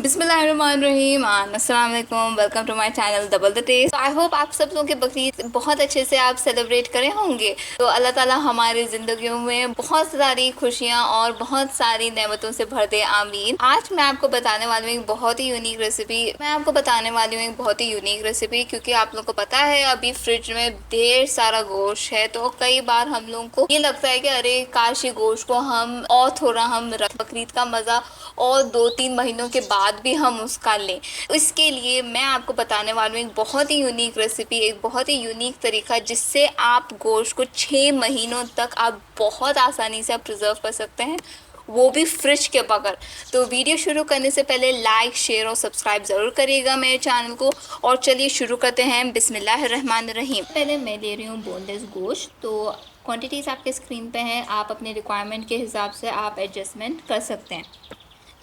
बिस्मिल्लाहिर्रहमानिर्रहीम, अस्सलाम वालेकुम। Welcome to my channel double the taste. I hope आप सब लोगों के बकरीद बहुत अच्छे से आप सेलिब्रेट करे होंगे। तो अल्लाह ताला हमारी ज़िंदगियों में बहुत सारी खुशियाँ और बहुत सारी नेमतों से भर दे, आमीन। आज मैं आपको बताने वाली हूँ एक बहुत ही यूनिक रेसिपी क्योंकि आप लोग को पता है अभी फ्रिज में ढेर सारा गोश्त है। तो कई बार हम लोगों को ये लगता है कि अरे काश ये गोश्त को हम और थोड़ा हम बकरीद का मज़ा और 2-3 महीनों के बाद भी हम उसका लें। इसके लिए मैं आपको बताने वाली हूँ एक बहुत ही यूनिक रेसिपी, एक बहुत ही यूनिक तरीका जिससे आप गोश्त को 6 महीनों तक आप बहुत आसानी से आप प्रिजर्व कर सकते हैं, वो भी फ्रिज के बगैर। तो वीडियो शुरू करने से पहले लाइक, शेयर और सब्सक्राइब ज़रूर करिएगा मेरे चैनल को। और चलिए शुरू करते हैं। बिस्मिल्लाहिर्रहमानिर्रहीम। पहले मैं ले रही हूँ बोनलेस गोश्त। तो क्वांटिटीज़ आपके स्क्रीन पे हैं, आप अपने रिक्वायरमेंट के हिसाब से आप एडजस्टमेंट कर सकते हैं।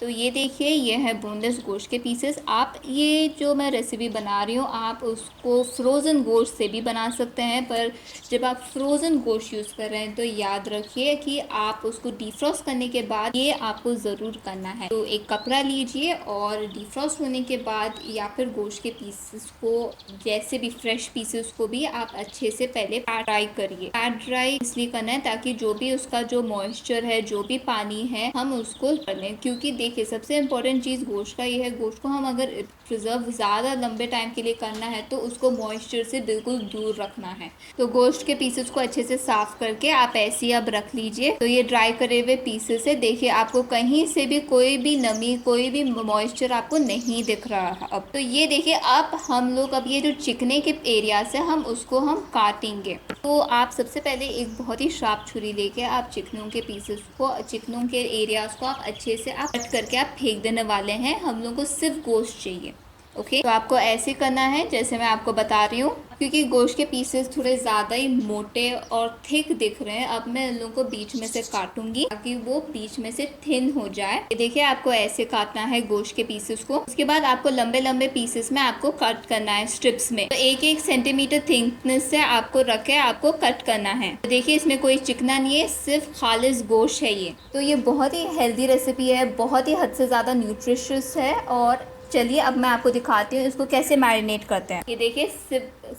तो ये देखिए, ये है बोनलेस गोश्त के पीसेस। आप ये जो मैं रेसिपी बना रही हूँ आप उसको फ्रोज़न गोश्त से भी बना सकते हैं, पर जब आप फ्रोज़न गोश्त यूज़ कर रहे हैं तो याद रखिए कि आप उसको डिफ्रॉस्ट करने के बाद ये आपको ज़रूर करना है। तो एक कपड़ा लीजिए और डिफ्रॉस्ट होने के बाद या फिर गोश्त के पीसेस को, जैसे भी फ्रेश पीसेस को भी आप अच्छे से पहले पैट ड्राई करिए। पैट ड्राई इसलिए करना है ताकि जो भी उसका जो मॉइस्चर है, जो भी पानी है, हम उसको कर लें। क्योंकि देखिए सबसे इम्पोर्टेंट चीज़ गोश्त का ये है, गोश्त को हम अगर प्रिजर्व ज़्यादा लंबे टाइम के लिए करना है तो उसको मॉइस्चर से बिल्कुल दूर रखना है। तो गोश्त के पीसेस को अच्छे से साफ करके आप ऐसे ही अब रख लीजिए। तो ये ड्राई करे हुए पीसेस है, देखिए आपको कहीं से भी कोई भी नमी, कोई भी मॉइस्चर आपको नहीं दिख रहा है। अब तो ये देखिए, अब हम लोग अब ये जो चिकने के एरिया से हम उसको हम काटेंगे। तो आप सबसे पहले एक बहुत ही शार्प छुरी लेके आप चिकनों के पीसेस को, चिकनों के एरियाज को आप अच्छे से आप कट करके आप फेंक देने वाले हैं। हम लोग को सिर्फ गोश्त चाहिए। ओके, तो आपको ऐसे करना है जैसे मैं आपको बता रही हूँ। क्योंकि गोश्त के पीसेस थोड़े ज़्यादा ही मोटे और थिक दिख रहे हैं, अब मैं इन लोगों को बीच में से काटूंगी ताकि वो बीच में से थिन हो जाए। ये देखिए, आपको ऐसे काटना है गोश्त के पीसेस को। उसके बाद आपको लंबे लंबे पीसेस में आपको कट करना है स्ट्रिप्स में। तो 1-1 सेंटीमीटर थिकनेस से आपको रख के आपको कट करना है। तो देखिए, इसमें कोई चिकना नहीं है, सिर्फ खालिस गोश्त है ये। तो ये बहुत ही हेल्दी रेसिपी है, बहुत ही हद से ज़्यादा न्यूट्रिशियस है। और चलिए अब मैं आपको दिखाती हूँ इसको कैसे मैरिनेट करते हैं। ये देखिए,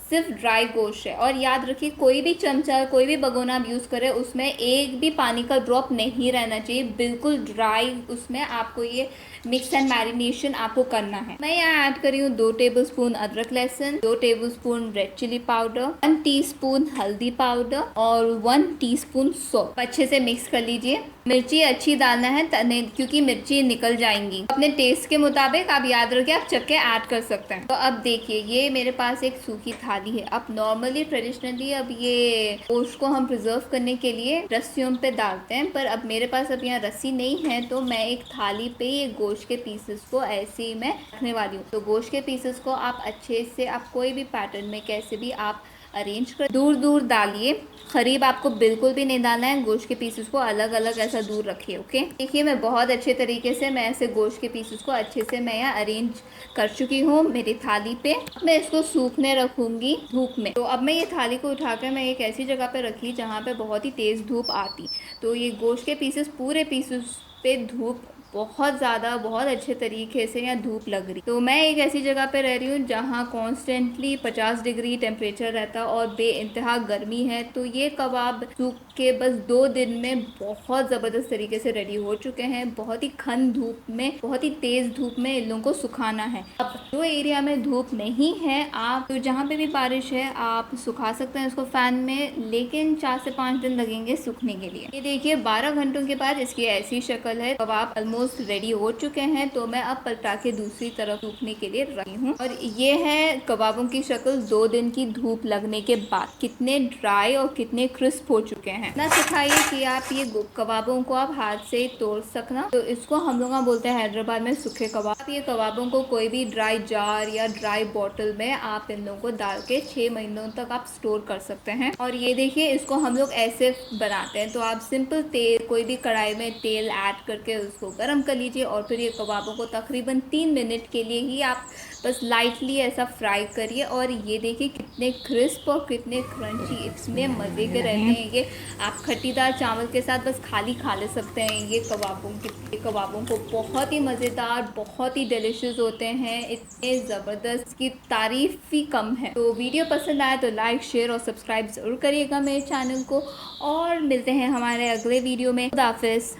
सिर्फ ड्राई गोश्त है। और याद रखिए, कोई भी चमचा, कोई भी भगोना आप यूज़ करें उसमें एक भी पानी का ड्रॉप नहीं रहना चाहिए, बिल्कुल ड्राई। उसमें आपको ये मिक्स एंड मैरिनेशन आपको करना है। मैं यहाँ ऐड कर रही हूँ 2 टेबलस्पून अदरक लहसुन, 2 tablespoon red chilli powder, 1 teaspoon हल्दी पाउडर और 1 टीस्पून सॉल्ट। अच्छे से मिक्स कर लीजिए। मिर्ची अच्छी डालना है क्योंकि मिर्ची निकल जाएंगी। अपने टेस्ट के मुताबिक आप याद रखिए, आप चक्के ऐड कर सकते हैं। तो अब देखिए, ये मेरे पास एक सूखी थाली है। अब नॉर्मली ट्रेडिशनली अब ये गोश्त को हम प्रिजर्व करने के लिए रस्सियों पे डालते हैं, पर अब मेरे पास अब यहाँ रस्सी नहीं है तो मैं एक थाली पे ये गोश्त के पीसेस को ऐसे ही मैं रखने वाली हूँ। तो गोश्त के पीसेस को आप अच्छे से, आप कोई भी पैटर्न में कैसे भी आप अरेंज कर, दूर दूर डालिए। करीब आपको बिल्कुल भी नहीं डालना है। गोश्त के पीसेस को अलग अलग ऐसा दूर रखिए। ओके, देखिए मैं बहुत अच्छे तरीके से मैं ऐसे गोश्त के पीसेस को अच्छे से मैं यहाँ अरेंज कर चुकी हूँ मेरी थाली पे। मैं इसको सूखने रखूंगी धूप में। तो अब मैं ये थाली को उठाकर मैं एक ऐसी जगह पे रखी जहाँ पे बहुत ही तेज़ धूप आती। तो ये गोश्त के पीसेस, पूरे पीसेस पे धूप बहुत ज़्यादा, बहुत अच्छे तरीके से यहाँ धूप लग रही। तो मैं एक ऐसी जगह पे रह रही हूँ जहाँ कॉन्स्टेंटली 50 डिग्री टेम्परेचर रहता और बेइंतहा गर्मी है। तो ये कबाब सूख के बस 2 दिन में बहुत ज़बरदस्त तरीके से रेडी हो चुके हैं। बहुत ही खन धूप में, बहुत ही तेज़ धूप में इन लोगों को सुखाना है। अब जो एरिया में धूप नहीं है, आप तो जहाँ पे भी बारिश है आप सुखा सकते हैं उसको फ़ैन में, लेकिन 4 से 5 दिन लगेंगे सूखने के लिए। ये देखिए, 12 घंटों के बाद इसकी ऐसी शक्ल है। कबाब ऑलमोस्ट रेडी हो चुके हैं। तो मैं अब पलटा के दूसरी तरफ सूखने के लिए रखी हूँ। और ये है कबाबों की शक्ल 2 दिन की धूप लगने के बाद, कितने ड्राई और कितने क्रिस्प हो चुके हैं। ना सिखाइए कि आप ये कबाबों को आप हाथ से ही तोड़ सकना। तो इसको हम लोग बोलते हैं हैदराबाद में सूखे कबाब। ये कबाबों को कोई भी ड्राई जार या ड्राई बॉटल में आप इन लोगों को डाल के 6 महीनों तक आप स्टोर कर सकते हैं। और ये देखिए, इसको हम लोग ऐसे बनाते हैं। तो आप सिंपल तेल, कोई भी कढ़ाई में तेल ऐड करके उसको गर्म कर लीजिए और फिर ये कबाबों को तकरीबन 3 मिनट के लिए ही आप बस लाइटली ऐसा फ्राई करिए। और ये देखिए कितने क्रिस्प और कितने क्रंची, इतने मज़े के रहते हैं ये। आप खट्टीदार चावल के साथ बस खाली खा ले सकते हैं ये कबाबों को बहुत ही मज़ेदार, बहुत ही डिलिशियस होते हैं, इतने ज़बरदस्त की तारीफ़ ही कम है। तो वीडियो पसंद आया तो लाइक, शेयर और सब्सक्राइब ज़रूर करिएगा मेरे चैनल को, और मिलते हैं हमारे अगले वीडियो में। खुदा हाफिज़।